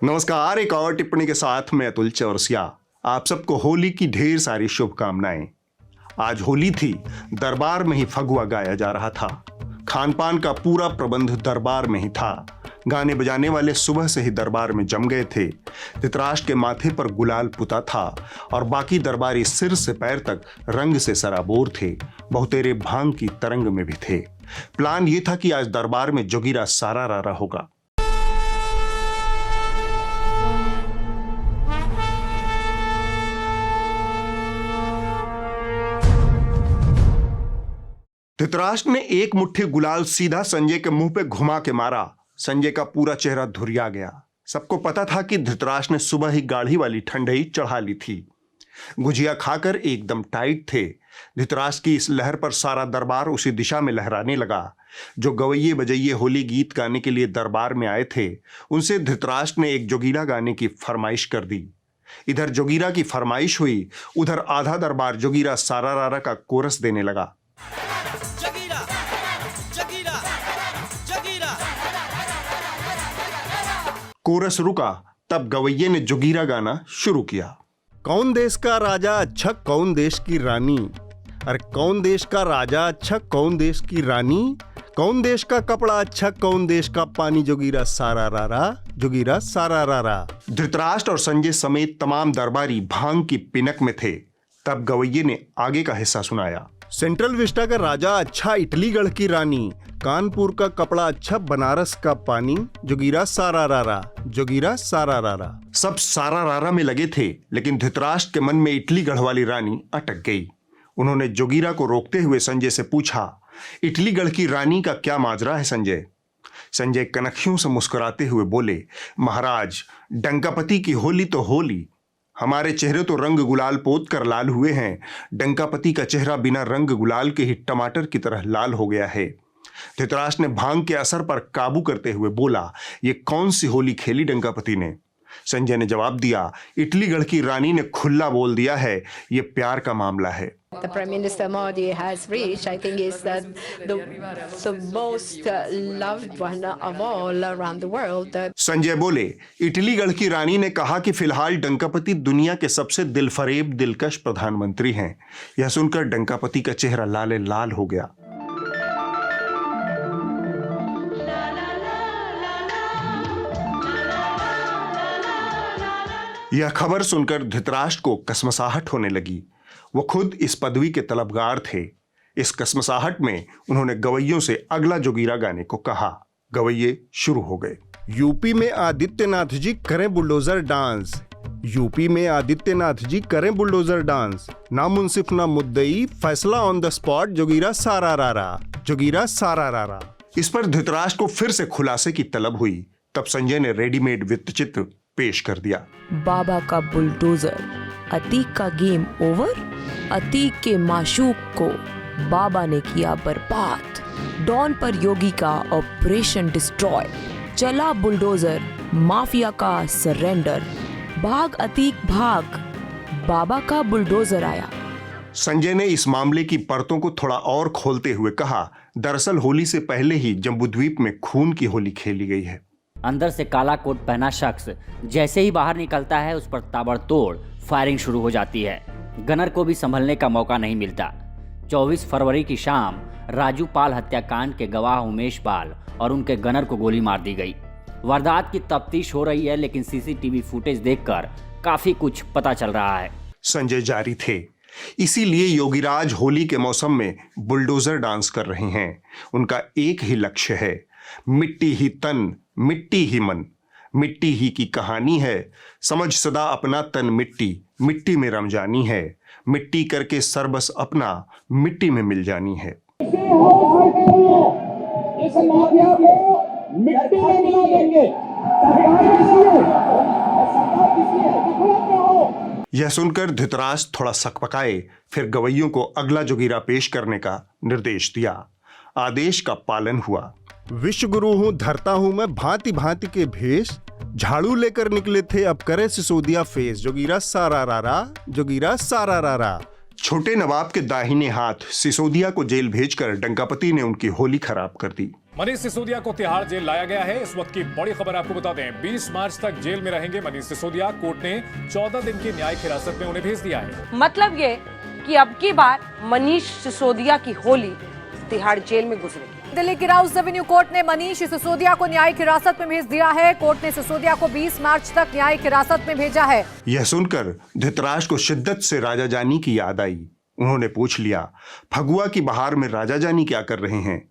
नमस्कार। एक और टिप्पणी के साथ मैं अतुल चौरसिया। आप सबको होली की ढेर सारी शुभकामनाएं। आज होली थी, दरबार में ही फगुआ गाया जा रहा था। खान पान का पूरा प्रबंध दरबार में ही था। गाने बजाने वाले सुबह से ही दरबार में जम गए थे। धृतराष्ट्र के माथे पर गुलाल पुता था और बाकी दरबारी सिर से पैर तक रंग से सराबोर थे। बहुतेरे भांग की तरंग में भी थे। प्लान ये था कि आज दरबार में जोगीरा सारा रारा होगा। धृतराष्ट्र ने एक मुट्ठी गुलाल सीधा संजय के मुंह पे घुमा के मारा। संजय का पूरा चेहरा धुरिया गया। सबको पता था कि धृतराष्ट्र ने सुबह ही गाढ़ी वाली ठंडई चढ़ा ली थी। गुजिया खाकर एकदम टाइट थे। धृतराष्ट्र की इस लहर पर सारा दरबार उसी दिशा में लहराने लगा। जो गवैये बजैये होली गीत गाने के लिए दरबार में आए थे, उनसे धृतराष्ट्र ने एक जोगीरा गाने की फरमाइश कर दी। इधर जोगीरा की फरमाइश हुई, उधर आधा दरबार जोगीरा सारा रारा का कोरस देने लगा। कोरस रुका, तब गवैये ने जोगीरा गाना शुरू किया। कौन देश का राजा अच्छा, कौन देश की रानी। अरे कौन देश का राजा अच्छा, कौन देश की रानी। कौन देश का कपड़ा अच्छा, कौन देश का पानी। जोगीरा सारा रारा, जोगीरा सारा रारा। धृतराष्ट्र और संजय समेत तमाम दरबारी भांग की पिनक में थे। तब गवैये ने आगे का हिस्सा सुनाया। सेंट्रल विस्टा का राजा अच्छा, इटलीगढ़ की रानी। कानपुर का कपड़ा अच्छा, बनारस का पानी। जोगीरा सारा रारा, जोगीरा सारा रारा। सब सारा रारा में लगे थे, लेकिन धृतराष्ट्र के मन में इटलीगढ़ वाली रानी अटक गई। उन्होंने जोगीरा को रोकते हुए संजय से पूछा, इटलीगढ़ की रानी का क्या माजरा है संजय। संजय कनखियों से मुस्कुराते हुए बोले, महाराज डंकापति की होली तो होली। हमारे चेहरे तो रंग गुलाल पोत कर लाल हुए हैं। डंकापति का चेहरा बिना रंग गुलाल के ही टमाटर की तरह लाल हो गया है। धृतराष्ट्र ने भांग के असर पर काबू करते हुए बोला, ये कौन सी होली खेली डंकापति ने। संजय ने जवाब दिया, इटलीगढ़ की रानी ने खुला बोल दिया है, ये प्यार का मामला है। The Prime Minister Modi has reached, I think, is the most loved one of all around the world. Sanjay बोले, इटलीगढ़ की रानी ने कहा कि फिलहाल डंकापति दुनिया के सबसे दिलफरेब दिलकश प्रधानमंत्री हैं। यह सुनकर डंकापति का चेहरा लाले लाल हो गया। यह खबर सुनकर धृतराष्ट्र को कसमसाहट होने लगी। वो खुद इस पदवी के तलबगार थे। इस कसमसाहट में उन्होंने गवैयों से अगला जोगीरा गाने को कहा। गवैये शुरू हो गए। यूपी में आदित्यनाथ जी करें बुलडोजर डांस। यूपी में आदित्यनाथ जी करें बुलडोजर डांस। ना मुंसिफ ना मुद्दई, फैसला ऑन द स्पॉट। जोगीरा सारा रारा, जोगीरा सारा रारा। इस पर धृतराष्ट्र को फिर से खुलासे की तलब हुई। तब संजय ने रेडीमेड वृत्तचित्र पेश कर दिया। बाबा का बुलडोजर, अतीक का गेम ओवर। अतीक के माशूक को बाबा ने किया बर्बाद। डॉन पर योगी का ऑपरेशन डिस्ट्रॉय। चला बुलडोजर, माफिया का सरेंडर। भाग अतीक भाग, बाबा का बुलडोजर आया। संजय ने इस मामले की परतों को थोड़ा और खोलते हुए कहा, दरअसल होली से पहले ही जम्बूद्वीप में खून की होली खेली गई है। अंदर से काला कोट पहना शख्स जैसे ही बाहर निकलता है, उस पर ताबड़तोड़ फायरिंग शुरू हो जाती है। गनर को भी संभलने का मौका नहीं मिलता। 24 फरवरी की शाम राजू पाल हत्याकांड के गवाह उमेश पाल और उनके गनर को गोली मार दी गई। वारदात की तफ्तीश हो रही है, लेकिन सीसीटीवी फुटेज देखकर काफी कुछ पता चल रहा है। संजय जारी थे। इसीलिए योगीराज होली के मौसम में बुलडोजर डांस कर रहे हैं। उनका एक ही लक्ष्य है, मिट्टी ही तन, मिट्टी ही मन। मिट्टी ही की कहानी है, समझ सदा अपना तन मिट्टी। मिट्टी में रम जानी है, मिट्टी करके सरबस अपना मिट्टी में मिल जानी है। इस माफिया को मिट्टी में मिला देंगे। यह सुनकर धृतराष्ट्र थोड़ा सकपकाए। फिर गवैयों को अगला जोगीरा पेश करने का निर्देश दिया। आदेश का पालन हुआ। विश्व गुरु हूं, धरता हूं मैं भांति भांति के भेष। झाड़ू लेकर निकले थे, अब करे सिसोदिया फेस। जोगीरा सारा रारा, जोगीरा सारा रारा। छोटे नवाब के दाहिने हाथ सिसोदिया को जेल भेजकर डंकापति ने उनकी होली खराब कर दी। मनीष सिसोदिया को तिहाड़ जेल लाया गया है। इस वक्त की बड़ी खबर आपको बता दें, 20 मार्च तक जेल में रहेंगे मनीष सिसोदिया। कोर्ट ने 14 दिन की न्यायिक हिरासत में उन्हें भेज दिया है। मतलब ये कि अब की बार मनीष सिसोदिया की होली तिहाड़ जेल में गुजरेगी। दिल्ली की राउस एवेन्यू कोर्ट ने मनीष सिसोदिया को न्यायिक हिरासत में भेज दिया है। कोर्ट ने सिसोदिया को 20 मार्च तक न्यायिक हिरासत में भेजा है। यह सुनकर धृतराष्ट्र को शिद्दत से राजा जानी की याद आई। उन्होंने पूछ लिया, फगुआ की बहार में राजा जानी क्या कर रहे हैं?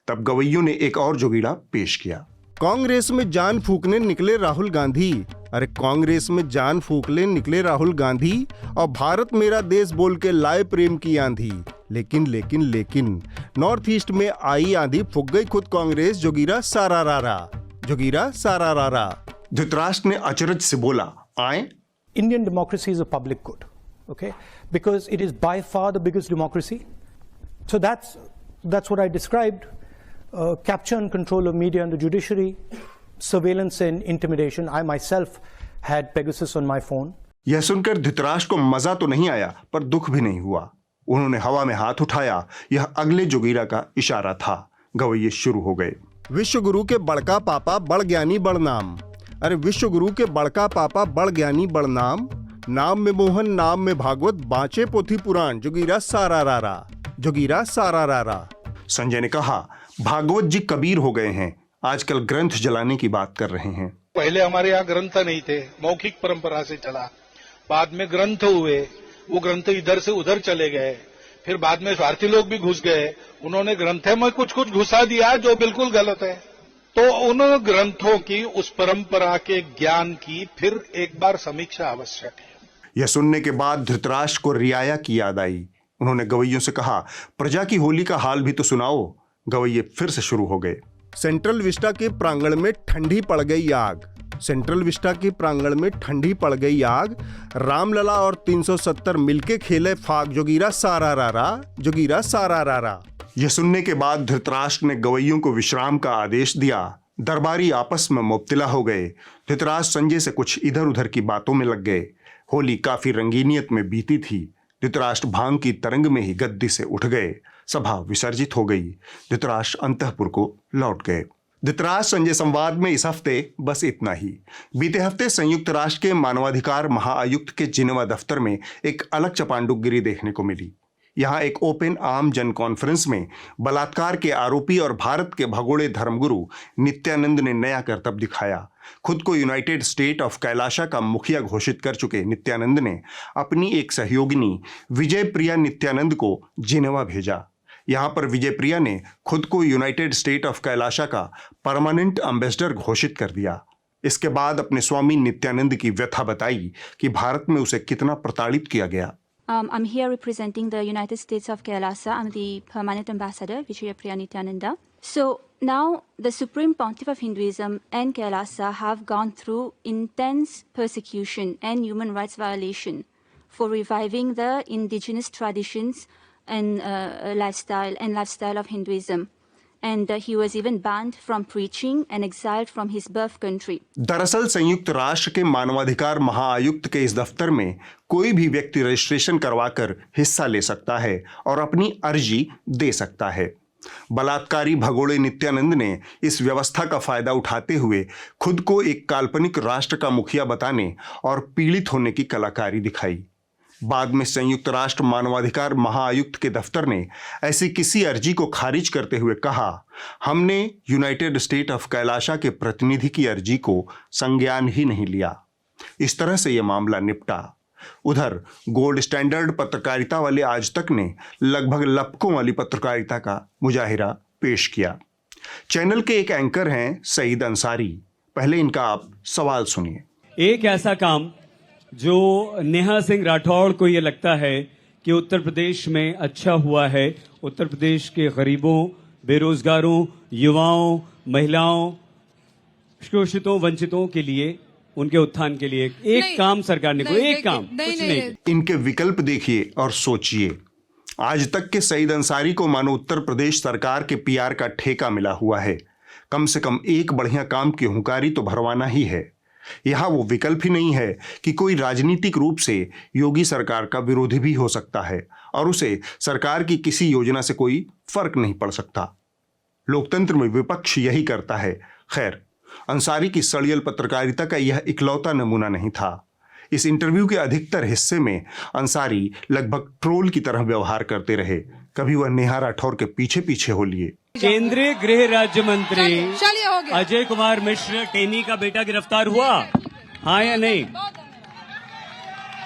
तब गवैयों ने एक और जोगीड़ा पेश किया। कांग्रेस में जान फूकने निकले राहुल गांधी। अरे कांग्रेस में जान फूकने निकले राहुल गांधी और भारत मेरा देश बोल के लाए प्रेम की आंधी। लेकिन नॉर्थ ईस्ट में आई आंधी फूक गई खुद कांग्रेस। जोगीरा सारा रारा। धृतराष्ट्र ने अचरज से बोला, आए। Indian democracy is a public good, okay? Because it is by far the biggest democracy. So that's what I described. Capture and control of media and the judiciary, surveillance and intimidation. I myself had Pegasus on my phone. यह सुनकर धृतराष्ट्र को मजा तो नहीं आया, पर दुख भी नहीं हुआ। उन्होंने हवा में हाथ उठाया। यह अगले जोगीरा का इशारा था। गवैये शुरू हो गए। विश्व गुरु के बड़का पापा बड़ ज्ञानी बड़ नाम। अरे विश्व गुरु के बड़का पापा बड़ ज्ञानी बड़ नाम। नाम में मोहन नाम में भागवत बाँचे पोथी पुराण। जोगीरा सारा रारा। संजय ने कहा, भागवत जी कबीर हो गए हैं, आजकल ग्रंथ जलाने की बात कर रहे हैं। पहले हमारे यहाँ ग्रंथ नहीं थे, मौखिक परंपरा से चला। बाद में ग्रंथ हुए, वो ग्रंथ इधर से उधर चले गए। फिर बाद में स्वार्थी लोग भी घुस गए, उन्होंने ग्रंथ में कुछ घुसा दिया जो बिल्कुल गलत है। तो उन ग्रंथों की, उस परंपरा के ज्ञान की फिर एक बार समीक्षा आवश्यक है। यह सुनने के बाद धृतराष्ट्र को रियाया की याद आई। उन्होंने गवैयों से कहा, प्रजा की होली का हाल भी तो सुनाओ। गवैये फिर से शुरू हो गए। सेंट्रल विस्टा के प्रांगण में ठंडी पड़ गई आग। रामलला और 370 मिलके खेले फाग। जोगीरा सारा रारा। यह सुनने के बाद धृतराष्ट्र ने गवैयों को विश्राम का आदेश दिया। दरबारी आपस में मुब्तिला हो गए। धृतराष्ट्र संजय से कुछ इधर उधर की बातों में लग गए। होली काफी रंगीनियत में बीती थी। धृतराष्ट्र भांग की तरंग में ही गद्दी से उठ गए। सभा विसर्जित हो गई। धृतराष्ट्र अंतःपुर को लौट गए। धृतराष्ट्र संजय संवाद में इस हफ्ते बस इतना ही। बीते हफ्ते संयुक्त राष्ट्र के मानवाधिकार महाआयुक्त के जिनेवा दफ्तर में एक अलग चपांडुगिरी देखने को मिली। यहाँ एक ओपन आम जन कॉन्फ्रेंस में बलात्कार के आरोपी और भारत के भगोड़े धर्मगुरु नित्यानंद ने नया करतब दिखाया। खुद को यूनाइटेड स्टेट ऑफ कैलाशा का मुखिया घोषित कर चुके नित्यानंद ने अपनी एक सहयोगिनी विजय प्रिया नित्यानंद को जिनेवा भेजा। यहाँ पर विजय प्रिया ने खुद को यूनाइटेड स्टेट ऑफ कैलाशा का परमानेंट एम्बेसडर घोषित कर दिया। इसके बाद अपने स्वामी नित्यानंद की व्यथा बताई कि भारत में उसे कितना प्रताड़ित किया गया। I'm here representing the United States of Kailasa. I'm the permanent ambassador, Vijaypriya Nityananda. So now the Supreme Pontiff of Hinduism and Kailasa have gone through intense persecution and human rights violation for reviving the indigenous traditions and lifestyle of Hinduism. And he was even banned from preaching and exiled from his birth country. दरअसल संयुक्त राष्ट्र के मानवाधिकार महाआयुक्त के इस दफ्तर में कोई भी व्यक्ति रजिस्ट्रेशन करवाकर हिस्सा ले सकता है और अपनी अर्जी दे सकता है। बलात्कारी भगोड़े नित्यानंद ने इस व्यवस्था का फायदा उठाते हुए खुद को एक काल्पनिक राष्ट्र का मुखिया बताने और पीड़ित होने की कलाकारी दिखाई। बाद में संयुक्त राष्ट्र मानवाधिकार महाआयुक्त के दफ्तर ने ऐसी किसी अर्जी को खारिज करते हुए कहा, हमने यूनाइटेड स्टेट ऑफ कैलाशा के प्रतिनिधि की अर्जी को संज्ञान ही नहीं लिया। इस तरह से यह मामला निपटा। उधर गोल्ड स्टैंडर्ड पत्रकारिता वाले आज तक ने लगभग लपकों वाली पत्रकारिता का मुजाहिरा पेश किया। चैनल के एक एंकर हैं सईद अंसारी। पहले इनका आप सवाल सुनिए। एक ऐसा काम जो नेहा सिंह राठौड़ को ये लगता है कि उत्तर प्रदेश में अच्छा हुआ है, उत्तर प्रदेश के गरीबों, बेरोजगारों, युवाओं, महिलाओं, शोषितों, वंचितों के लिए, उनके उत्थान के लिए एक काम सरकार ने कोई एक काम कुछ नहीं। इनके विकल्प देखिए और सोचिए। आज तक के सईद अंसारी को मानो उत्तर प्रदेश सरकार के पीआर का ठेका मिला हुआ है। कम से कम एक बढ़िया काम की हुंकारी तो भरवाना ही है। यहाँ वो विकल्प ही नहीं है कि कोई राजनीतिक रूप से योगी सरकार का विरोधी भी हो सकता है और उसे सरकार की किसी योजना से कोई फर्क नहीं पड़ सकता। लोकतंत्र में विपक्ष यही करता है। खैर, अंसारी की सड़ियल पत्रकारिता का यह इकलौता नमूना नहीं था। इस इंटरव्यू के अधिकतर हिस्से में अंसारी लगभग ट्रोल की तरह व्यवहार करते रहे। कभी वह नेहा राठौर के पीछे पीछे हो लिए। केंद्रीय गृह राज्य मंत्री अजय कुमार मिश्र टेनी का बेटा गिरफ्तार हुआ, हाँ या नहीं?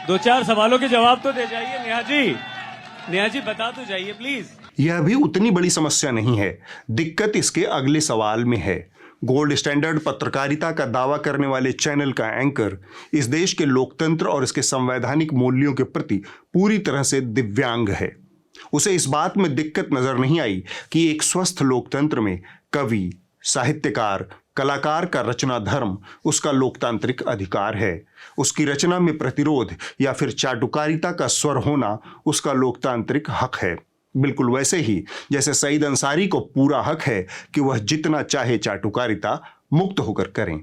2-4 सवालों के जवाब तो दे जाइए नेहा जी बता तो जाइए प्लीज। यह भी उतनी बड़ी समस्या नहीं है। दिक्कत इसके अगले सवाल में है। गोल्ड स्टैंडर्ड पत्रकारिता का दावा करने वाले चैनल का एंकर इस देश के लोकतंत्र और इसके संवैधानिक मूल्यों के प्रति पूरी तरह से दिव्यांग है। उसे इस बात में दिक्कत नजर नहीं आई कि एक स्वस्थ लोकतंत्र में कवि, साहित्यकार, कलाकार का रचना धर्म उसका लोकतांत्रिक अधिकार है। उसकी रचना में प्रतिरोध या फिर चाटुकारिता का स्वर होना उसका लोकतांत्रिक हक है। बिल्कुल वैसे ही जैसे सईद अंसारी को पूरा हक है कि वह जितना चाहे चाटुकारिता मुक्त होकर करें।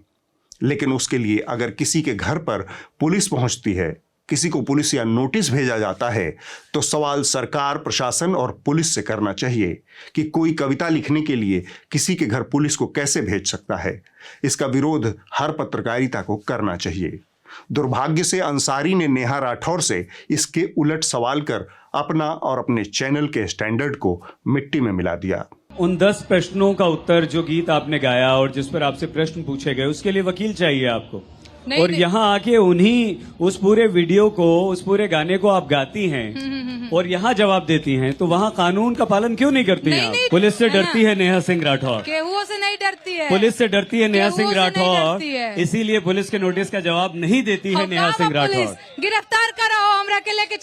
लेकिन उसके लिए अगर किसी के घर पर पुलिस पहुंचती है, किसी को पुलिस या नोटिस भेजा जाता है, तो सवाल सरकार, प्रशासन और पुलिस से करना चाहिए कि कोई कविता लिखने के लिए किसी के घर पुलिस को कैसे भेज सकता है। इसका विरोध हर पत्रकारिता को करना चाहिए। दुर्भाग्य से अंसारी ने नेहा राठौर से इसके उलट सवाल कर अपना और अपने चैनल के स्टैंडर्ड को मिट्टी में मिला दिया। उन 10 प्रश्नों का उत्तर जो गीत आपने गाया और जिस पर आपसे प्रश्न पूछे गए उसके लिए वकील चाहिए आपको, और यहाँ आके उन्हीं उस पूरे वीडियो को, उस पूरे गाने को आप गाती हैं और यहाँ जवाब देती हैं, तो वहाँ कानून का पालन क्यों नहीं करती हैं आप? पुलिस से डरती है नेहा सिंह राठौर, केहुओं से नहीं डरती है, पुलिस से डरती है नेहा सिंह राठौर, इसीलिए पुलिस के नोटिस का जवाब नहीं देती है नेहा सिंह राठौर। गिरफ्तार कराओ, हमरा के लेके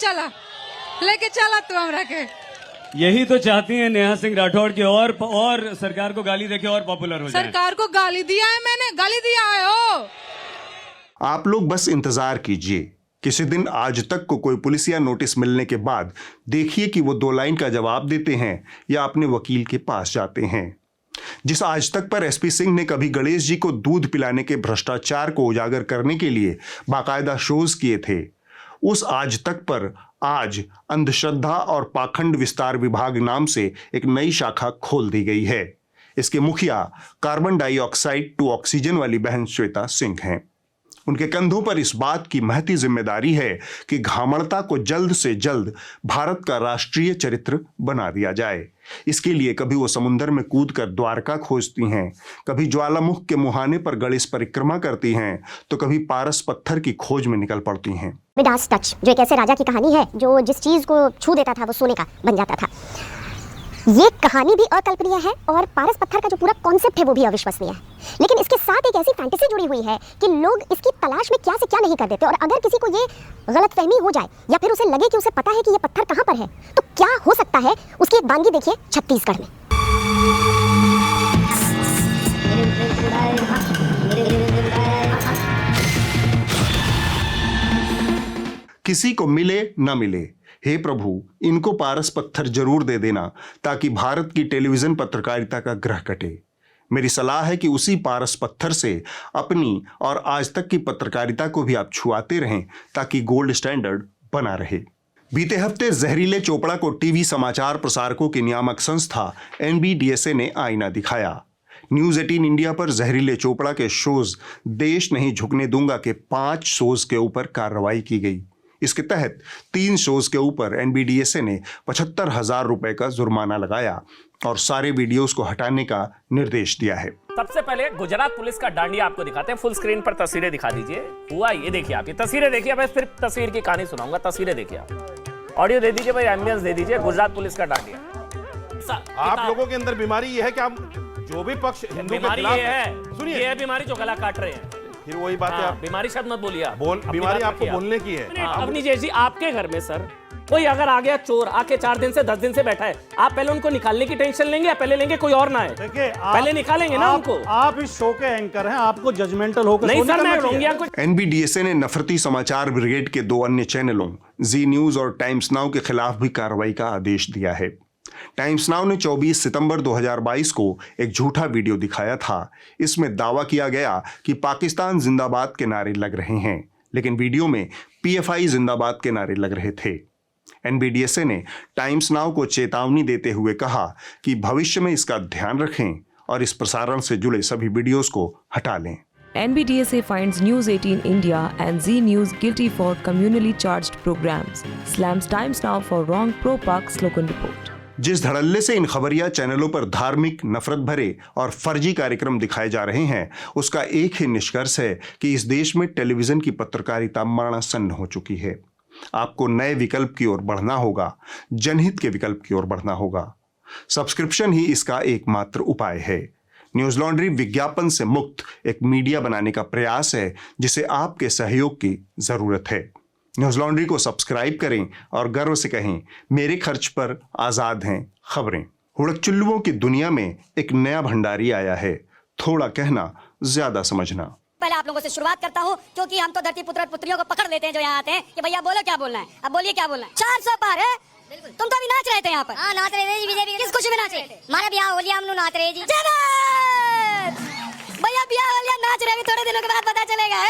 चला तू हमरा के। यही तो चाहती है नेहा सिंह राठौर की और सरकार को गाली देके और पॉपुलर हो जाए। सरकार को गाली दिया है, मैंने गाली दिया है हो। आप लोग बस इंतजार कीजिए, किसी दिन आज तक को कोई पुलिस या नोटिस मिलने के बाद देखिए कि वो 2 लाइन का जवाब देते हैं या अपने वकील के पास जाते हैं। जिस आज तक पर एसपी सिंह ने कभी गणेश जी को दूध पिलाने के भ्रष्टाचार को उजागर करने के लिए बाकायदा शोज किए थे, उस आज तक पर आज अंधश्रद्धा और पाखंड विस्तार विभाग नाम से एक नई शाखा खोल दी गई है। इसके मुखिया कार्बन डाइऑक्साइड टू ऑक्सीजन वाली बहन श्वेता सिंह हैं। उनके कंधों पर इस बात की महती जिम्मेदारी है कि घामड़ता को जल्द से जल्द भारत का राष्ट्रीय चरित्र बना दिया जाए। इसके लिए कभी वो समुद्र में कूदकर द्वारका खोजती हैं, कभी ज्वालामुख के मुहाने पर गणेश परिक्रमा करती हैं, तो कभी पारस पत्थर की खोज में निकल पड़ती हैं। मिडास टच, जो एक ऐसे राजा की कहानी है जो जिस चीज को छू देता था वो सोने का बन जाता था। ये कहानी भी अकल्पनीय है और पारस पत्थर का जो पूरा कॉन्सेप्ट है वो भी अविश्वसनीय है, लेकिन इसके साथ एक ऐसी फैंटेसी जुड़ी हुई है कि लोग इसकी तलाश में क्या से क्या नहीं कर देते। और अगर किसी को ये गलतफहमी हो जाए या फिर उसे लगे कि उसे पता है कि ये पत्थर कहाँ पर है, तो क्या हो सकता है, उसकी एक वानगी देखिए छत्तीसगढ़ में। किसी को मिले न मिले, हे प्रभु इनको पारस पत्थर जरूर दे देना ताकि भारत की टेलीविजन पत्रकारिता का ग्रह कटे। मेरी सलाह है कि उसी पारस पत्थर से अपनी और आज तक की पत्रकारिता को भी आप छुआते रहें ताकि गोल्ड स्टैंडर्ड बना रहे। बीते हफ्ते जहरीले चोपड़ा को टीवी समाचार प्रसारकों की नियामक संस्था NBDSA ने आईना दिखाया। न्यूज 18 इंडिया पर जहरीले चोपड़ा के शोज देश नहीं झुकने दूंगा के 5 शोज के ऊपर कार्रवाई की गई। इसके तहत 3 शोज के ऊपर NBDSA ने 75,000 रुपए का जुर्माना लगाया और सारे वीडियोस को हटाने का निर्देश दिया है। सबसे पहले गुजरात पुलिस का डांडिया आपको दिखाते हैं। फुल स्क्रीन पर तस्वीरें दिखा दीजिए। हुआ ये देखिए, आप ये तस्वीरें देखिए। मैं फिर तस्वीर की कहानी सुनाऊंगा, तस्वीरें देखिए आप। ऑडियो दे दीजिए भाई, एम्बियंस दे दीजिए। गुजरात पुलिस का डांडिया। आप लोगों के अंदर बीमारी ये है कि आप जो भी पक्ष हिंदू के खिलाफ है, सुनिए, ये है बीमारी जो गला काट रहे हैं। फिर वही बात है, आप बीमारी शब्द मत बोलिए। बीमारी आपको बोलने की है। अपनी जैसी आपके घर में सर कोई अगर आ गया चोर, आके 4 दिन से 10 दिन से बैठा है, आप पहले उनको निकालने की टेंशन लेंगे या पहले लेंगे कोई और ना है? देखिए, पहले निकालेंगे ना उनको। आप इस शो के एंकर हैं, आपको जजमेंटल होकर नहीं सर, मैं रोंगिया को। NBDSA ने नफरती समाचार ब्रिगेड के 2 अन्य चैनलों जी न्यूज और टाइम्स नाउ के खिलाफ भी कार्रवाई का आदेश दिया है। टाइम्स नाउ ने 24 सितंबर 2022 को एक झूठा वीडियो दिखाया था। इसमें दावा किया गया कि पाकिस्तान जिंदाबाद के नारे लग रहे हैं, लेकिन वीडियो में पीएफआई जिंदाबाद के नारे लग रहे थे। एनबीडीएसए ने टाइम्स नाउ को चेतावनी देते हुए कहा कि भविष्य में इसका ध्यान रखें और इस प्रसारण से जुड़े सभी वीडियोस को हटा लें। NBDSA finds News 18 India and Z News guilty for communally charged programs. Slams Times Now for wrong pro-Pak slogan report. जिस धड़ल्ले से इन खबरिया चैनलों पर धार्मिक, नफरत भरे और फर्जी कार्यक्रम दिखाए जा रहे हैं, उसका एक ही निष्कर्ष है कि इस देश में टेलीविजन की पत्रकारिता मरणासन्न हो चुकी है। आपको नए विकल्प की ओर बढ़ना होगा, जनहित के विकल्प की ओर बढ़ना होगा। सब्सक्रिप्शन ही इसका एकमात्र उपाय है। न्यूज लॉन्ड्री विज्ञापन से मुक्त एक मीडिया बनाने का प्रयास है, जिसे आपके सहयोग की जरूरत है। न्यूज लॉन्ड्री को सब्सक्राइब करें और गर्व से कहें, मेरे खर्च पर आजाद हैं खबरें। हुड़कचुल्लुओं की दुनिया में एक नया भंडारी आया है, थोड़ा कहना ज्यादा समझना। पहले आप लोगों से शुरुआत करता हूँ, क्योंकि हम तो धरती पुत्र पुत्रियों को पकड़ लेते हैं जो यहाँ आते हैं कि भैया बोलो क्या बोलना है। अब बोलिए क्या बोलना है। 400 पार है। तुम तो अभी नाच रहे थे यहाँ पर। हाँ, नाच रहे थे बीजेपी। किस खुशी में नाचे? हमारे ब्याह हो लिया, हम लोग नाच रहे जी। भैया ब्याह हो लिया, नाच रहे, थोड़े दिनों के बाद पता चलेगा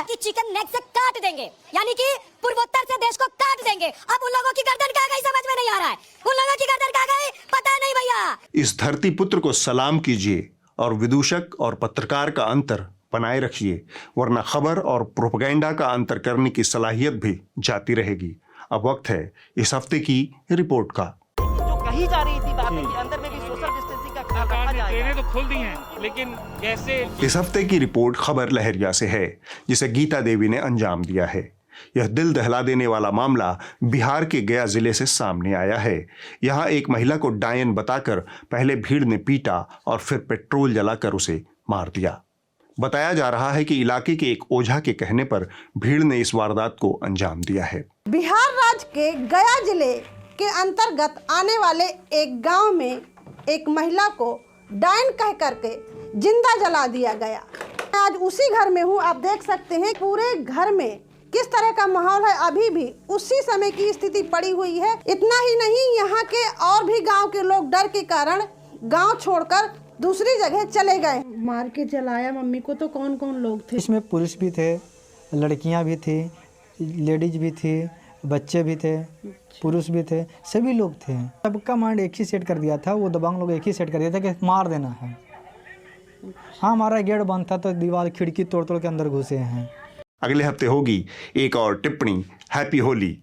कि चिकन नेक से काट देंगे, यानी कि पूर्वोत्तर से देश को काट देंगे। अब उन लोगों की गर्दन कहाँ गई समझ में नहीं आ रहा है। उन लोगों की गर्दन कहाँ गई पता नहीं भैया। इस धरती पुत्र को सलाम कीजिए और विदूषक और पत्रकार का अंतर बनाए रखिए, वरना खबर और प्रोपेगेंडा का अंतर करने की सलाहियत भी जाती रहेगी। अब वक्त है इस हफ्ते की रिपोर्ट का। जो कही जा रही थी बातें कि अंदर में भी सोशल डिस्टेंसिंग का ख्याल रखा जाएगा। ट्रेनें तो खुल दी हैं, लेकिन कैसे? इस हफ्ते की रिपोर्ट खबर लहरिया से है, जिसे गीता देवी ने अंजाम दिया है। यह दिल दहला देने वाला मामला बिहार के गया जिले से सामने आया है। यहाँ एक महिला को डायन बताकर पहले भीड़ ने पीटा और फिर पेट्रोल जलाकर उसे मार दिया। बताया जा रहा है कि इलाके के एक ओझा के कहने पर भीड़ ने इस वारदात को अंजाम दिया है। बिहार राज्य के गया जिले के अंतर्गत आने वाले एक गांव में एक महिला को डायन कह करके जिंदा जला दिया गया। आज उसी घर में हूँ, आप देख सकते हैं पूरे घर में किस तरह का माहौल है। अभी भी उसी समय की स्थिति पड़ी हुई है। इतना ही नहीं, यहाँ के और भी गांव के लोग डर के कारण गांव छोड़कर दूसरी जगह चले गए। मार के जलाया मम्मी को। तो कौन कौन लोग थे इसमें? पुरुष भी थे, लड़कियां भी थी, लेडीज भी थी, बच्चे भी थे, पुरुष भी थे, सभी लोग थे। सबका माइंड एक ही सेट कर दिया था, वो दबंग लोग एक ही सेट कर दिया था कि मार देना है। हाँ, हमारा गेट बंद था तो दीवार खिड़की तोड़ तोड़ के अंदर घुसे हैं। अगले हफ्ते होगी एक और टिप्पणी। हैप्पी होली।